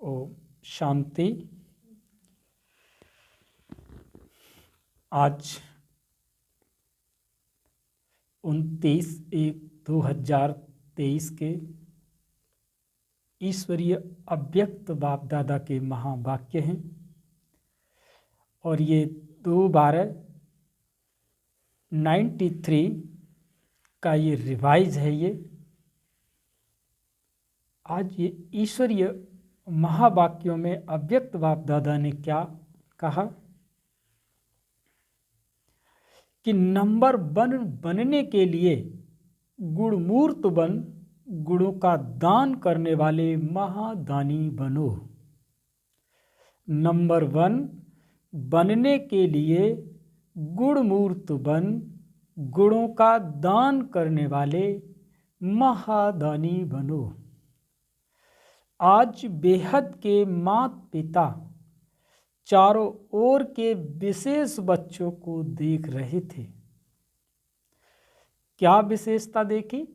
ओम शांति। आज 29/1/2023 के ईश्वरीय अव्यक्त बाप दादा के महावाक्य हैं और ये 2/12/93 का ये रिवाइज है। ये आज ये ईश्वरीय महावाक्यों में अव्यक्त बाप दादा ने क्या कहा कि नंबर 1 बनने के लिए गुणमूर्त बन, गुणों का दान करने वाले महादानी बनो। नंबर 1 बनने के लिए गुणमूर्त बन, गुणों का दान करने वाले महादानी बनो। आज बेहद के माता पिता चारों ओर के विशेष बच्चों को देख रहे थे। क्या विशेषता देखी?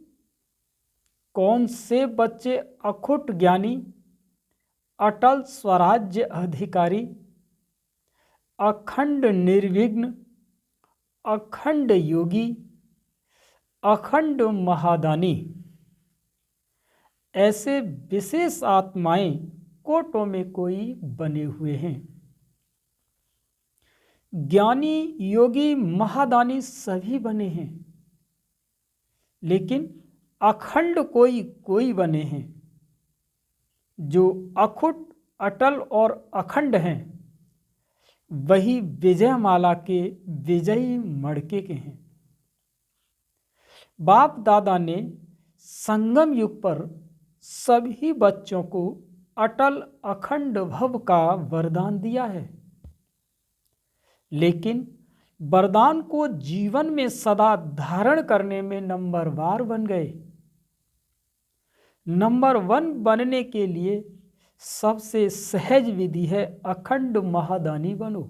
कौन से बच्चे अखुट ज्ञानी, अटल स्वराज्य अधिकारी, अखंड निर्विघ्न, अखंड योगी, अखंड महादानी, ऐसे विशेष आत्माएं कोटों में कोई बने हुए हैं। ज्ञानी, योगी, महादानी सभी बने हैं, लेकिन अखंड कोई बने हैं। जो अखुट, अटल और अखंड हैं वही विजयमाला के विजयी मड़के के हैं। बाप दादा ने संगम युग पर सभी बच्चों को अटल अखंड भव का वरदान दिया है, लेकिन वरदान को जीवन में सदा धारण करने में नंबरवार बन गए। नंबर 1 बनने के लिए सबसे सहज विधि है अखंड महादानी बनो।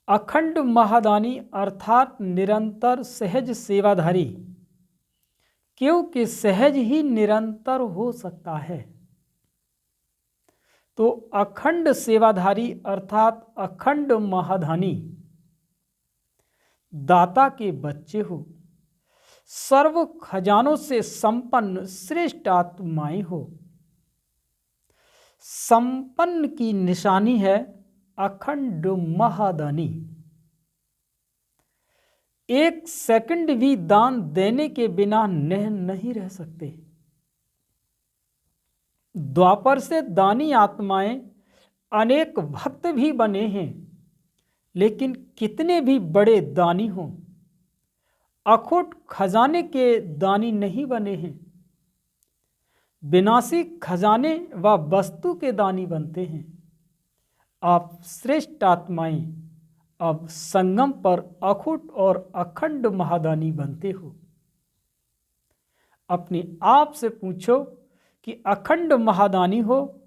अखंड महादानी अर्थात निरंतर सहज सेवाधारी, क्योंकि सहज ही निरंतर हो सकता है। तो अखंड सेवाधारी अर्थात अखंड महादानी दाता के बच्चे हो, सर्व खजानों से संपन्न श्रेष्ठ आत्माएं हो। संपन्न की निशानी है अखंड महादानी। एक सेकंड भी दान देने के बिना नहीं रह सकते। द्वापर से दानी आत्माएं अनेक भक्त भी बने हैं, लेकिन कितने भी बड़े दानी हों, अखुट खजाने के दानी नहीं बने हैं। विनाशी खजाने व वस्तु के दानी बनते हैं। आप श्रेष्ठ आत्माएं अब संगम पर अखुट और अखंड महादानी बनते हो। अपने आप से पूछो कि अखंड महादानी हो,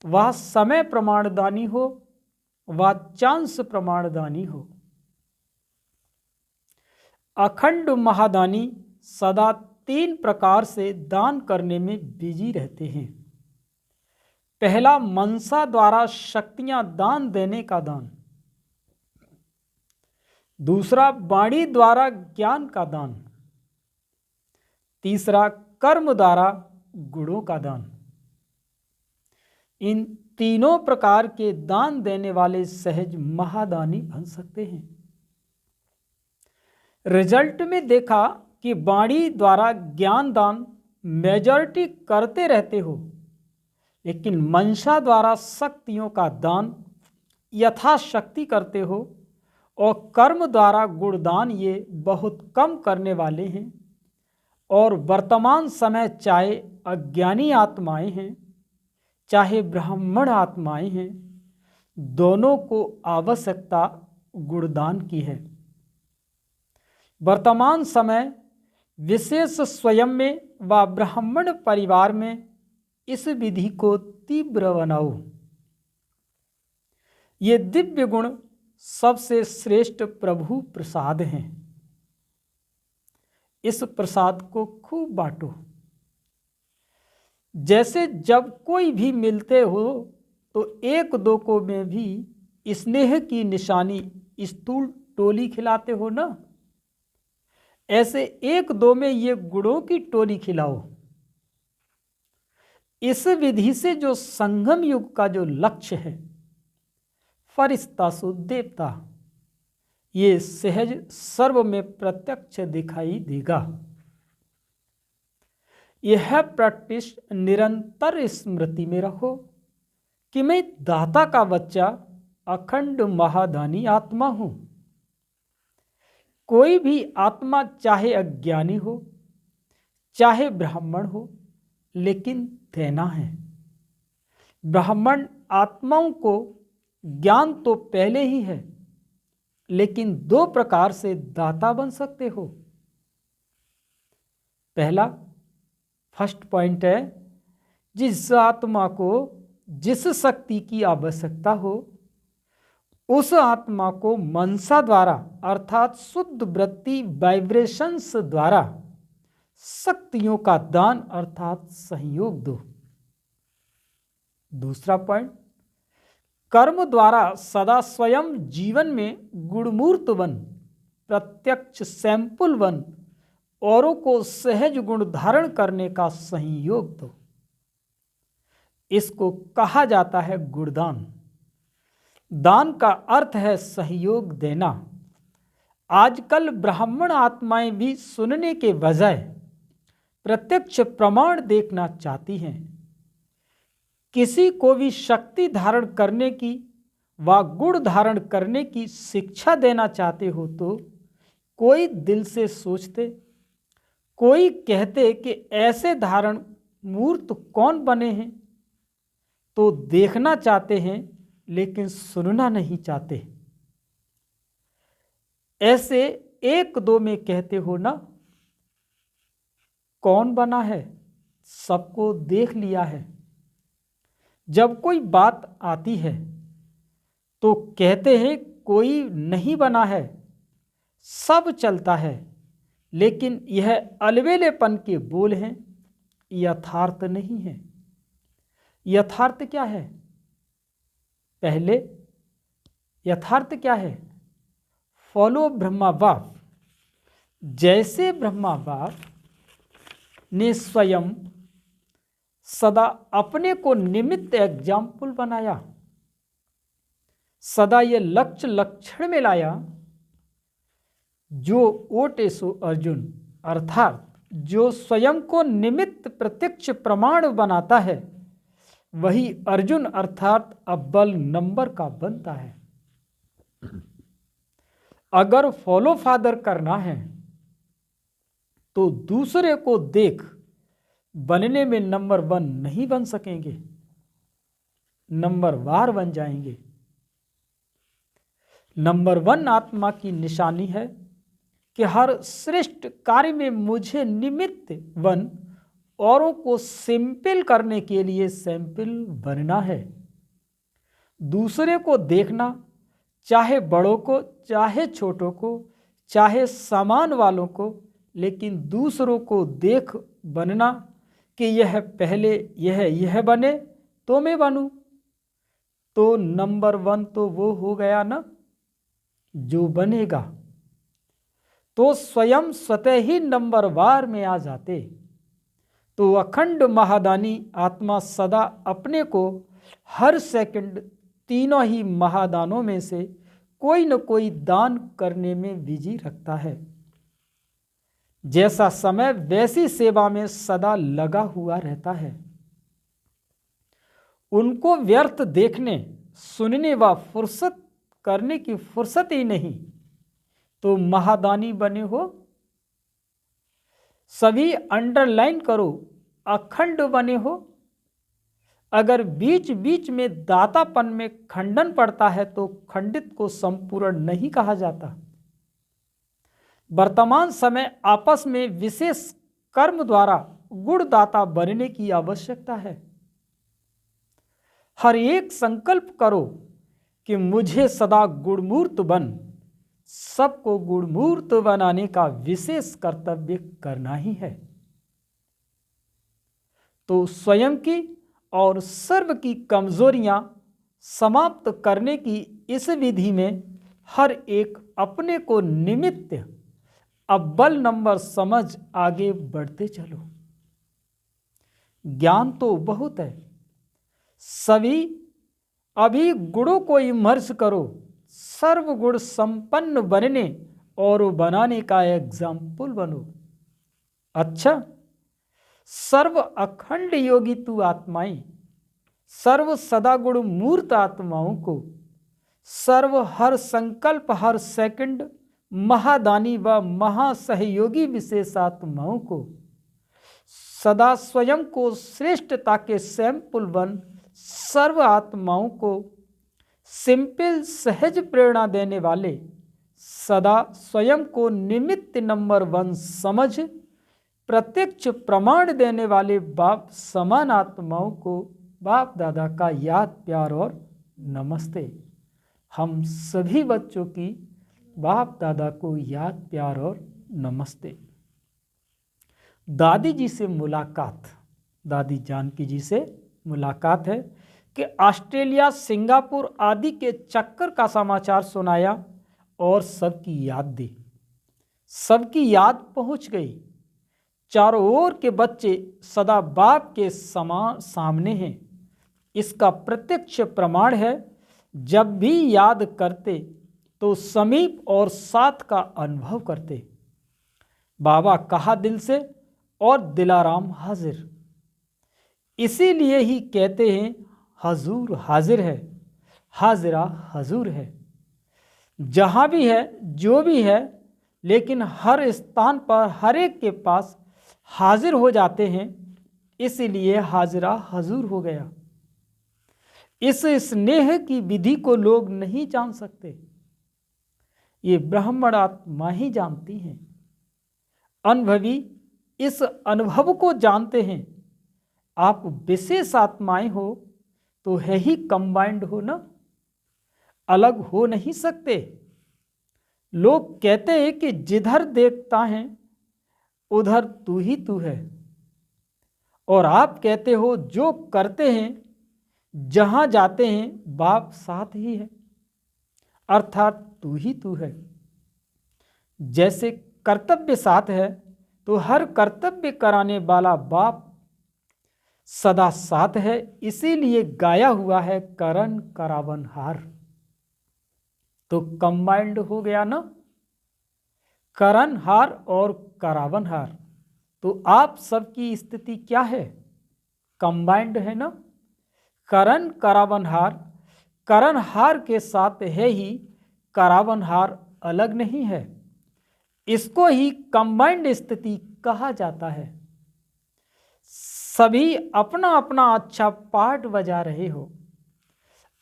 वह समय प्रमाणदानी हो, वह चांस प्रमाणदानी हो। अखंड महादानी सदा 3 प्रकार से दान करने में बिजी रहते हैं। पहला, मनसा द्वारा शक्तियां दान देने का दान। दूसरा, वाणी द्वारा ज्ञान का दान। तीसरा, कर्म द्वारा गुणों का दान। इन तीनों प्रकार के दान देने वाले सहज महादानी बन सकते हैं। रिजल्ट में देखा कि वाणी द्वारा ज्ञान दान मेजॉरिटी करते रहते हो, लेकिन मनसा द्वारा शक्तियों का दान यथाशक्ति करते हो, और कर्म द्वारा गुणदान ये बहुत कम करने वाले हैं। और वर्तमान समय चाहे अज्ञानी आत्माएं हैं, चाहे ब्राह्मण आत्माएं हैं, दोनों को आवश्यकता गुणदान की है। वर्तमान समय विशेष स्वयं में व ब्राह्मण परिवार में इस विधि को तीव्र बनाओ। ये दिव्य गुण सबसे श्रेष्ठ प्रभु प्रसाद हैं। इस प्रसाद को खूब बांटो। जैसे जब कोई भी मिलते हो तो एक दो को में भी स्नेह की निशानी स्थूल टोली खिलाते हो ना, ऐसे एक दो में ये गुणों की टोली खिलाओ। इस विधि से जो संगम युग का जो लक्ष्य है, फरिश्ता सु देवता, ये सहज सर्व में प्रत्यक्ष दिखाई देगा। यह प्रैक्टिस निरंतर स्मृति में रखो कि मैं दाता का बच्चा अखंड महादानी आत्मा हूं। कोई भी आत्मा चाहे अज्ञानी हो चाहे ब्राह्मण हो, लेकिन देना है। ब्राह्मण आत्माओं को ज्ञान तो पहले ही है, लेकिन दो प्रकार से दाता बन सकते हो। पहला फर्स्ट पॉइंट है, जिस आत्मा को जिस शक्ति की आवश्यकता हो उस आत्मा को मनसा द्वारा अर्थात शुद्ध वृत्ति वाइब्रेशंस द्वारा शक्तियों का दान अर्थात सहयोग दो। दूसरा पॉइंट, कर्म द्वारा सदा स्वयं जीवन में गुणमूर्त बन, प्रत्यक्ष सैंपल बन, औरों को सहज गुण धारण करने का सहयोग दो। इसको कहा जाता है गुणदान। दान का अर्थ है सहयोग देना। आजकल ब्राह्मण आत्माएं भी सुनने के बजाय प्रत्यक्ष प्रमाण देखना चाहती हैं। किसी को भी शक्ति धारण करने की व गुण धारण करने की शिक्षा देना चाहते हो तो कोई दिल से सोचते, कोई कहते कि ऐसे धारण मूर्त कौन बने हैं, तो देखना चाहते हैं लेकिन सुनना नहीं चाहते। ऐसे एक दो में कहते हो ना, कौन बना है, सबको देख लिया है। जब कोई बात आती है तो कहते हैं कोई नहीं बना है, सब चलता है, लेकिन यह अलबेलेपन के बोल हैं, यथार्थ नहीं है। यथार्थ क्या है? पहले यथार्थ क्या है? फॉलो ब्रह्मा बाप। जैसे ब्रह्मा बाप ने स्वयं सदा अपने को निमित्त एग्जाम्पल बनाया, सदा ये लक्ष्य लक्षण में लाया, जो ओटे सो अर्जुन, अर्थात जो स्वयं को निमित्त प्रत्यक्ष प्रमाण बनाता है वही अर्जुन अर्थात अव्वल नंबर का बनता है। अगर फॉलो फादर करना है तो दूसरे को देख बनने में नंबर 1 नहीं बन सकेंगे, नंबर वार बन जाएंगे। नंबर 1 आत्मा की निशानी है कि हर श्रेष्ठ कार्य में मुझे निमित्त बन, औरों को सैंपल करने के लिए सैंपल बनना है। दूसरे को देखना, चाहे बड़ों को चाहे छोटों को चाहे सामान वालों को, लेकिन दूसरों को देख बनना कि यह पहले यह बने तो मैं बनूं। तो नंबर 1 तो वो हो गया ना जो बनेगा, तो स्वयं स्वतः ही नंबर वार में आ जाते। तो अखंड महादानी आत्मा सदा अपने को हर सेकंड तीनों ही महादानों में से कोई न कोई दान करने में बिजी रखता है। जैसा समय वैसी सेवा में सदा लगा हुआ रहता है। उनको व्यर्थ देखने सुनने व फुर्सत करने की फुर्सत ही नहीं, तो महादानी बने हो। सभी अंडरलाइन करो, अखंड बने हो। अगर बीच बीच में दातापन में खंडन पड़ता है तो खंडित को संपूर्ण नहीं कहा जाता। वर्तमान समय आपस में विशेष कर्म द्वारा गुणदाता बनने की आवश्यकता है। हर एक संकल्प करो कि मुझे सदा गुणमूर्त बन, सबको गुणमूर्त बनाने का विशेष कर्तव्य करना ही है। तो स्वयं की और सर्व की कमजोरियां समाप्त करने की इस विधि में हर एक अपने को निमित्त अव्वल नंबर समझ आगे बढ़ते चलो। ज्ञान तो बहुत है, सभी अभी गुणों को इमर्ज करो, सर्व गुण संपन्न बनने और बनाने का एग्जाम्पल बनो। अच्छा, सर्व अखंड योगी तू आत्माएं, सर्व सदा गुण मूर्त आत्माओं को, सर्व हर संकल्प हर सेकंड महादानी व महासहयोगी विशेष आत्माओं को, सदा स्वयं को श्रेष्ठता के सैंपल बन सर्व आत्माओं को सिंपल सहज प्रेरणा देने वाले, सदा स्वयं को निमित्त नंबर 1 समझ प्रत्यक्ष प्रमाण देने वाले बाप समान आत्माओं को बाप दादा का याद प्यार और नमस्ते। हम सभी बच्चों की बाप दादा को याद प्यार और नमस्ते। दादी जी से मुलाकात, दादी जानकी जी से मुलाकात है कि ऑस्ट्रेलिया सिंगापुर आदि के चक्कर का समाचार सुनाया और सबकी याद दी। सबकी याद पहुंच गई। चारों ओर के बच्चे सदा बाप के सामने हैं। इसका प्रत्यक्ष प्रमाण है, जब भी याद करते तो समीप और साथ का अनुभव करते। बाबा कहा दिल से और दिलाराम हाजिर, इसीलिए ही कहते हैं हजूर हाजिर है, हाजिरा हजूर है। जहाँ भी है जो भी है, लेकिन हर स्थान पर हर एक के पास हाजिर हो जाते हैं, इसलिए हाजिरा हजूर हो गया। इस स्नेह की विधि को लोग नहीं जान सकते, ये ब्राह्मण आत्मा ही जानती हैं। अनुभवी इस अनुभव को जानते हैं। आप विशेष आत्माएं हो तो है ही कंबाइंड हो ना, अलग हो नहीं सकते। लोग कहते हैं कि जिधर देखता है उधर तू ही तू है, और आप कहते हो जो करते हैं जहां जाते हैं बाप साथ ही है, अर्थात तू ही तू है। जैसे कर्तव्य साथ है तो हर कर्तव्य कराने वाला बाप सदा साथ है, इसीलिए गाया हुआ है करण करावन हार। तो कंबाइंड हो गया ना, करण हार और करावन हार। तो आप सबकी स्थिति क्या है? कंबाइंड है ना। करण करावन हार, करण हार के साथ है ही करावन हार अलग नहीं है। इसको ही कंबाइंड स्थिति कहा जाता है। सभी अपना अपना अच्छा पार्ट बजा रहे हो,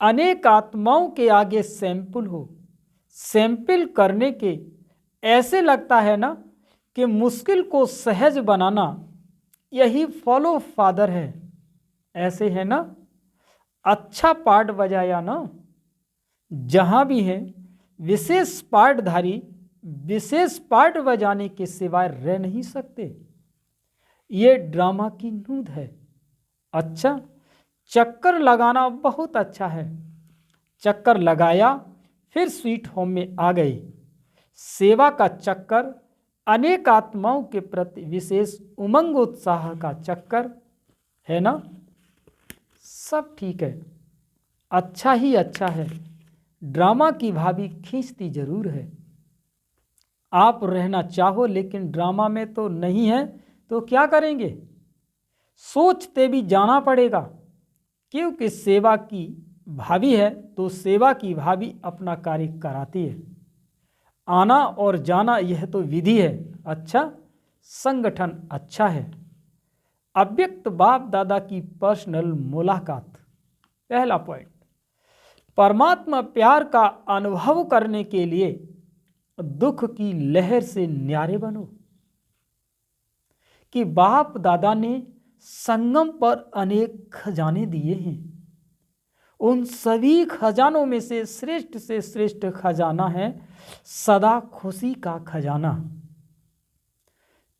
अनेक आत्माओं के आगे सैंपल हो। सैंपल करने के ऐसे लगता है ना कि मुश्किल को सहज बनाना यही फॉलो फादर है। ऐसे है ना, अच्छा पार्ट बजाया ना। जहां भी है विशेष पार्टधारी विशेष पार्ट बजाने के सिवाय रह नहीं सकते। ये ड्रामा की नूंद है। अच्छा, चक्कर लगाना बहुत अच्छा है। चक्कर लगाया फिर स्वीट होम में आ गए। सेवा का चक्कर, अनेक आत्माओं के प्रति विशेष उमंग उत्साह का चक्कर है ना। सब ठीक है, अच्छा ही अच्छा है। ड्रामा की भाभी खींचती जरूर है। आप रहना चाहो लेकिन ड्रामा में तो नहीं है तो क्या करेंगे? सोचते भी जाना पड़ेगा, क्योंकि सेवा की भाभी है तो सेवा की भाभी अपना कार्य कराती है। आना और जाना यह तो विधि है। अच्छा, संगठन अच्छा है। अव्यक्त बाप दादा की पर्सनल मुलाकात। पहला पॉइंट, परमात्मा प्यार का अनुभव करने के लिए दुख की लहर से न्यारे बनो। कि बाप दादा ने संगम पर अनेक खजाने दिए हैं। उन सभी खजानों में से श्रेष्ठ खजाना है सदा खुशी का खजाना।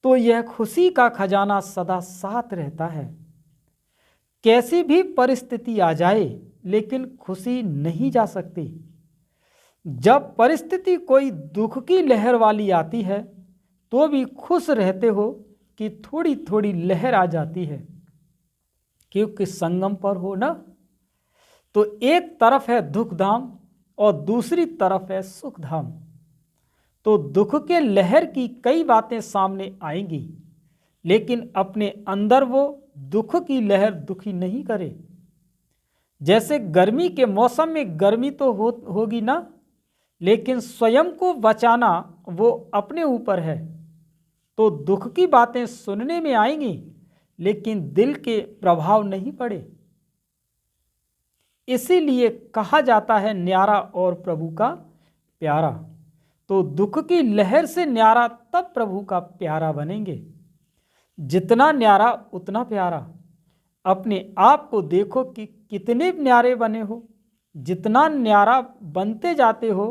तो यह खुशी का खजाना सदा साथ रहता है। कैसी भी परिस्थिति आ जाए लेकिन खुशी नहीं जा सकती। जब परिस्थिति कोई दुख की लहर वाली आती है तो भी खुश रहते हो कि थोड़ी थोड़ी लहर आ जाती है, क्योंकि संगम पर हो ना। तो एक तरफ है दुख धाम और दूसरी तरफ है सुख धाम। तो दुख के लहर की कई बातें सामने आएंगी, लेकिन अपने अंदर वो दुख की लहर दुखी नहीं करे। जैसे गर्मी के मौसम में गर्मी तो होगी ना, लेकिन स्वयं को बचाना वो अपने ऊपर है। तो दुख की बातें सुनने में आएंगी, लेकिन दिल के प्रभाव नहीं पड़े। इसीलिए कहा जाता है न्यारा और प्रभु का प्यारा। तो दुख की लहर से न्यारा तब प्रभु का प्यारा बनेंगे। जितना न्यारा उतना प्यारा। अपने आप को देखो कि कितने न्यारे बने हो। जितना न्यारा बनते जाते हो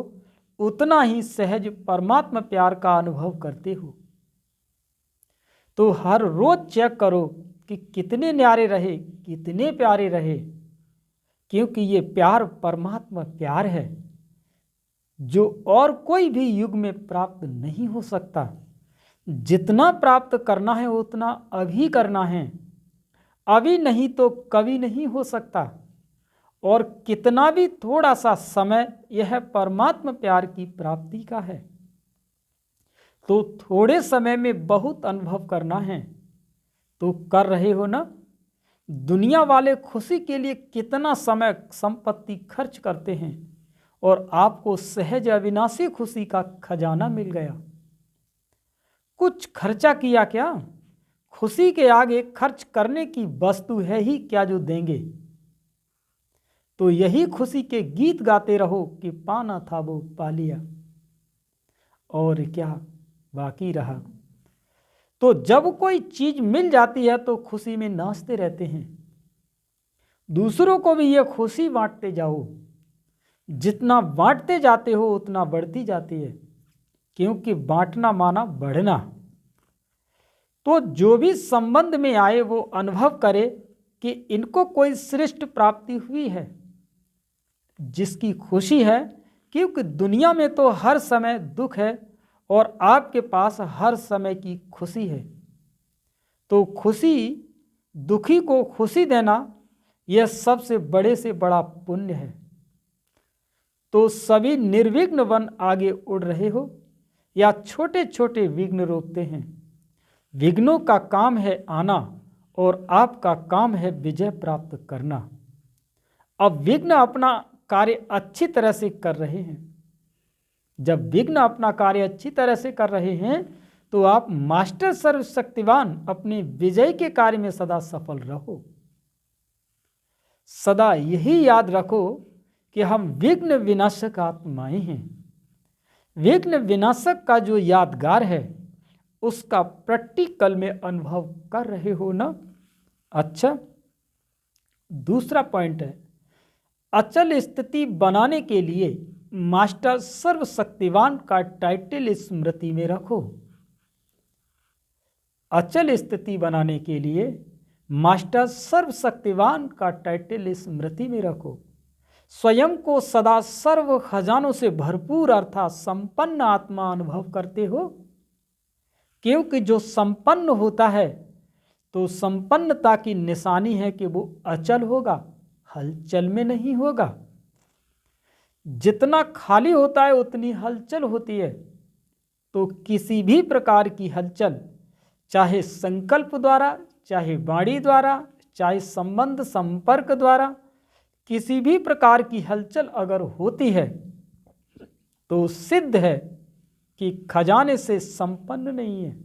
उतना ही सहज परमात्मा प्यार का अनुभव करते हो। तो हर रोज चेक करो कि कितने न्यारे रहे, कितने प्यारे रहे, क्योंकि ये प्यार परमात्मा प्यार है जो और कोई भी युग में प्राप्त नहीं हो सकता। जितना प्राप्त करना है उतना अभी करना है, अभी नहीं तो कभी नहीं हो सकता। और कितना भी थोड़ा सा समय यह परमात्मा प्यार की प्राप्ति का है। तो थोड़े समय में बहुत अनुभव करना है, तो कर रहे हो ना। दुनिया वाले खुशी के लिए कितना समय संपत्ति खर्च करते हैं और आपको सहज अविनाशी खुशी का खजाना मिल गया। कुछ खर्चा किया क्या? खुशी के आगे खर्च करने की वस्तु है ही क्या जो देंगे। तो यही खुशी के गीत गाते रहो कि पाना था वो पा लिया और क्या बाकी रहा। तो जब कोई चीज मिल जाती है तो खुशी में नाचते रहते हैं। दूसरों को भी ये खुशी बांटते जाओ। जितना बांटते जाते हो उतना बढ़ती जाती है, क्योंकि बांटना माना बढ़ना। तो जो भी संबंध में आए वो अनुभव करे कि इनको कोई श्रेष्ठ प्राप्ति हुई है, जिसकी खुशी है। क्योंकि दुनिया में तो हर समय दुख है और आपके पास हर समय की खुशी है। तो खुशी, दुखी को खुशी देना यह सबसे बड़े से बड़ा पुण्य है। तो सभी निर्विघ्न बन आगे उड़ रहे हो या छोटे छोटे विघ्न रोकते हैं। विघ्नों का काम है आना और आपका काम है विजय प्राप्त करना। अब विघ्न अपना कार्य अच्छी तरह से कर रहे हैं। जब विघ्न अपना कार्य अच्छी तरह से कर रहे हैं तो आप मास्टर सर्वशक्तिवान अपने विजय के कार्य में सदा सफल रहो। सदा यही याद रखो कि हम विघ्न विनाशक आत्माएं हैं। विघ्न विनाशक का जो यादगार है उसका प्रैक्टिकल में अनुभव कर रहे हो ना। अच्छा, दूसरा पॉइंट है, अचल स्थिति बनाने के लिए मास्टर सर्वशक्तिवान का टाइटल स्मृति में रखो। अचल स्थिति बनाने के लिए मास्टर सर्वशक्तिवान का टाइटल स्मृति में रखो। स्वयं को सदा सर्व खजानों से भरपूर अर्थात संपन्न आत्मा अनुभव करते हो। क्योंकि जो संपन्न होता है तो संपन्नता की निशानी है कि वो अचल होगा, हलचल में नहीं होगा। जितना खाली होता है उतनी हलचल होती है। तो किसी भी प्रकार की हलचल, चाहे संकल्प द्वारा, चाहे वाणी द्वारा, चाहे संबंध संपर्क द्वारा, किसी भी प्रकार की हलचल अगर होती है तो सिद्ध है कि खजाने से संपन्न नहीं है।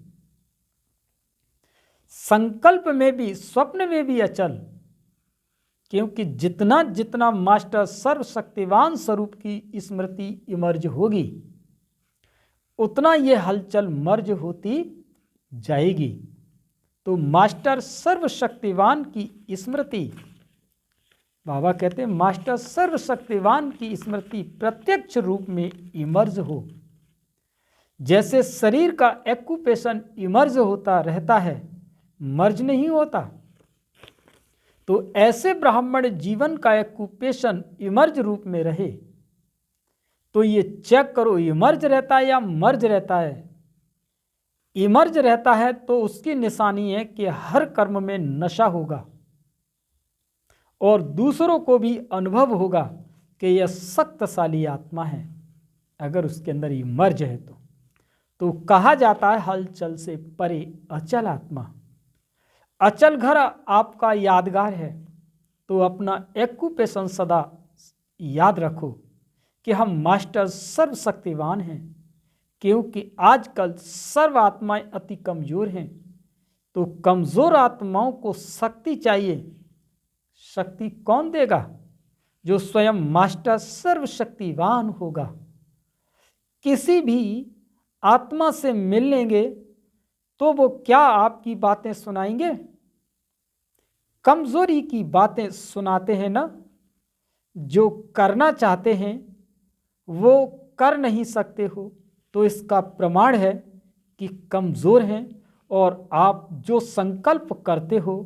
संकल्प में भी, स्वप्न में भी अचल। क्योंकि जितना जितना मास्टर सर्वशक्तिवान स्वरूप की स्मृति इमर्ज होगी उतना ये हलचल मर्ज होती जाएगी। तो मास्टर सर्वशक्तिवान की स्मृति, बाबा कहते हैं मास्टर सर्वशक्तिवान की स्मृति प्रत्यक्ष रूप में इमर्ज हो। जैसे शरीर का एक्यूपेशन इमर्ज होता रहता है, मर्ज नहीं होता। तो ऐसे ब्राह्मण जीवन का एक्यूपेशन इमर्ज रूप में रहे। तो ये चेक करो, इमर्ज रहता है या मर्ज रहता है। इमर्ज रहता है तो उसकी निशानी है कि हर कर्म में नशा होगा और दूसरों को भी अनुभव होगा कि यह शक्तिशाली आत्मा है। अगर उसके अंदर इमर्ज है तो कहा जाता है हलचल से परे अचल आत्मा। अचल घर आपका यादगार है, तो अपना एक्यूपेशन सदा याद रखो कि हम मास्टर सर्वशक्तिवान हैं, क्योंकि आजकल सर्व आत्माएं अति कमज़ोर हैं। तो कमज़ोर आत्माओं को शक्ति चाहिए। शक्ति कौन देगा? जो स्वयं मास्टर सर्वशक्तिवान होगा। किसी भी आत्मा से मिल लेंगे तो वो क्या आपकी बातें सुनाएंगे? कमजोरी की बातें सुनाते हैं ना। जो करना चाहते हैं वो कर नहीं सकते हो, तो इसका प्रमाण है कि कमजोर हैं, और आप जो संकल्प करते हो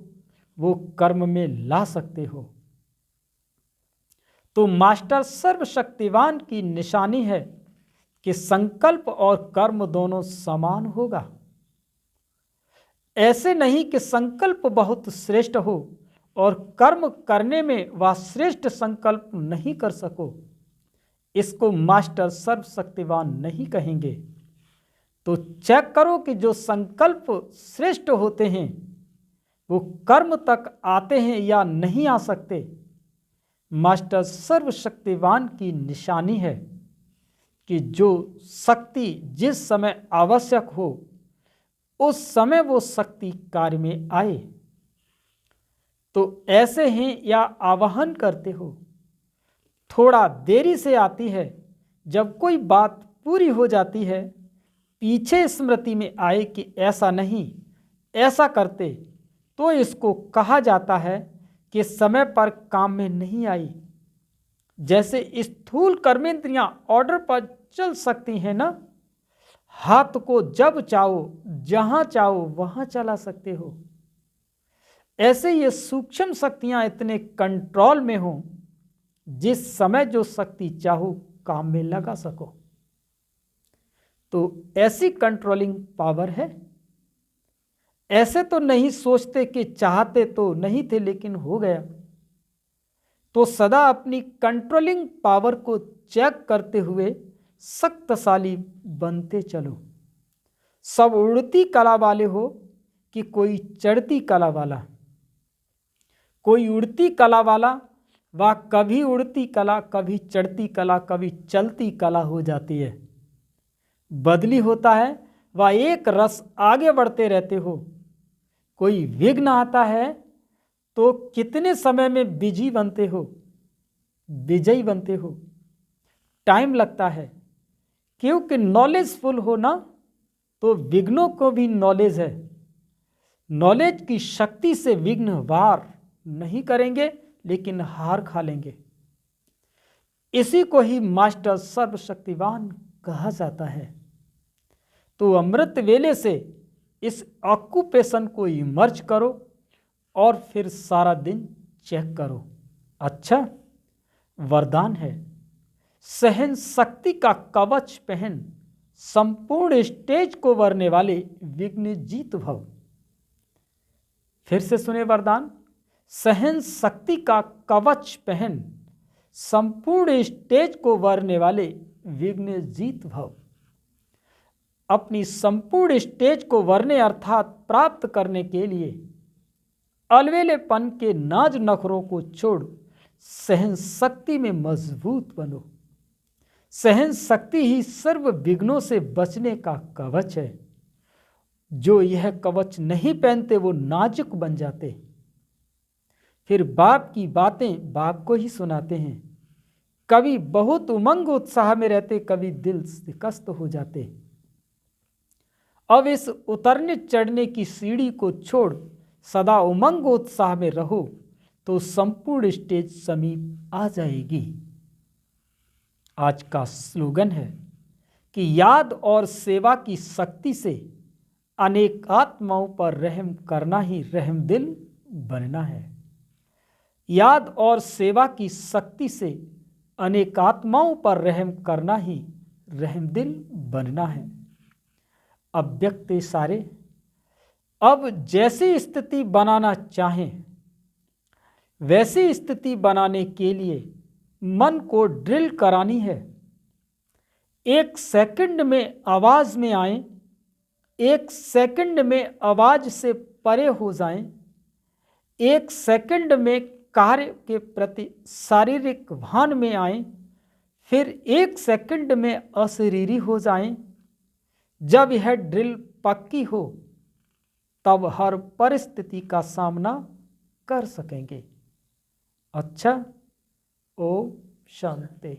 वो कर्म में ला सकते हो। तो मास्टर सर्वशक्तिवान की निशानी है कि संकल्प और कर्म दोनों समान होगा। ऐसे नहीं कि संकल्प बहुत श्रेष्ठ हो और कर्म करने में वह श्रेष्ठ संकल्प नहीं कर सको। इसको मास्टर सर्वशक्तिवान नहीं कहेंगे। तो चेक करो कि जो संकल्प श्रेष्ठ होते हैं वो कर्म तक आते हैं या नहीं आ सकते। मास्टर सर्वशक्तिवान की निशानी है कि जो शक्ति जिस समय आवश्यक हो उस समय वो शक्ति कार्य में आए। तो ऐसे हैं या आवाहन करते हो, थोड़ा देरी से आती है। जब कोई बात पूरी हो जाती है पीछे स्मृति में आए कि ऐसा नहीं ऐसा करते, तो इसको कहा जाता है कि समय पर काम में नहीं आई। जैसे स्थूल कर्मेंद्रियां ऑर्डर पर चल सकती हैं ना, हाथ को जब चाहो जहां चाहो वहां चला सकते हो। ऐसे ये सूक्ष्म शक्तियां इतने कंट्रोल में हो जिस समय जो शक्ति चाहो काम में लगा सको। तो ऐसी कंट्रोलिंग पावर है। ऐसे तो नहीं सोचते कि चाहते तो नहीं थे लेकिन हो गया। तो सदा अपनी कंट्रोलिंग पावर को चेक करते हुए शक्तिशाली बनते चलो। सब उड़ती कला वाले हो कि कोई चढ़ती कला वाला। कोई उड़ती कला वाला वह कभी उड़ती कला, कभी चढ़ती कला, कभी चलती कला हो जाती है। बदली होता है, वह एक रस आगे बढ़ते रहते हो। कोई विघ्न आता है तो कितने समय में विजयी बनते हो, विजयी बनते हो। टाइम लगता है, क्योंकि नॉलेजफुल हो ना, तो विघ्नों को भी नॉलेज है। नॉलेज की शक्ति से विघ्न वार नहीं करेंगे लेकिन हार खा लेंगे। इसी को ही मास्टर सर्वशक्तिवान कहा जाता है। तो अमृत वेले से इस ऑक्यूपेशन को इमर्ज करो और फिर सारा दिन चेक करो। अच्छा, वरदान है, सहन शक्ति का कवच पहन, संपूर्ण स्टेज को वरने वाले विघ्न जीत भव। फिर से सुने वरदान, सहन शक्ति का कवच पहन, संपूर्ण स्टेज को वरने वाले विघ्न जीत भव। अपनी संपूर्ण स्टेज को वरने अर्थात प्राप्त करने के लिए अलवेलेपन के नाज नखरों को छोड़ सहन शक्ति में मजबूत बनो। सहन शक्ति ही सर्व विघ्नों से बचने का कवच है। जो यह कवच नहीं पहनते वो नाजुक बन जाते, फिर बाप की बातें बाप को ही सुनाते हैं। कभी बहुत उमंग उत्साह में रहते, कभी दिल शिकस्त हो जाते। अब इस उतरने चढ़ने की सीढ़ी को छोड़ सदा उमंग उत्साह में रहो, तो संपूर्ण स्टेज समीप आ जाएगी। आज का स्लोगन है कि याद और सेवा की शक्ति से अनेक आत्माओं पर रहम करना ही रहमदिल बनना है। याद और सेवा की शक्ति से अनेकात्माओं पर रहम करना ही रहमदिल बनना है। अव्यक्त इशारे, अब जैसी स्थिति बनाना चाहें वैसी स्थिति बनाने के लिए मन को ड्रिल करानी है। 1 सेकंड में आवाज में आए, 1 सेकंड में आवाज से परे हो जाएं, 1 सेकंड में कार्य के प्रति शारीरिक भान में आए, फिर 1 सेकंड में अशरीरी हो जाएं। जब यह ड्रिल पक्की हो तब हर परिस्थिति का सामना कर सकेंगे। अच्छा, ओम शांति।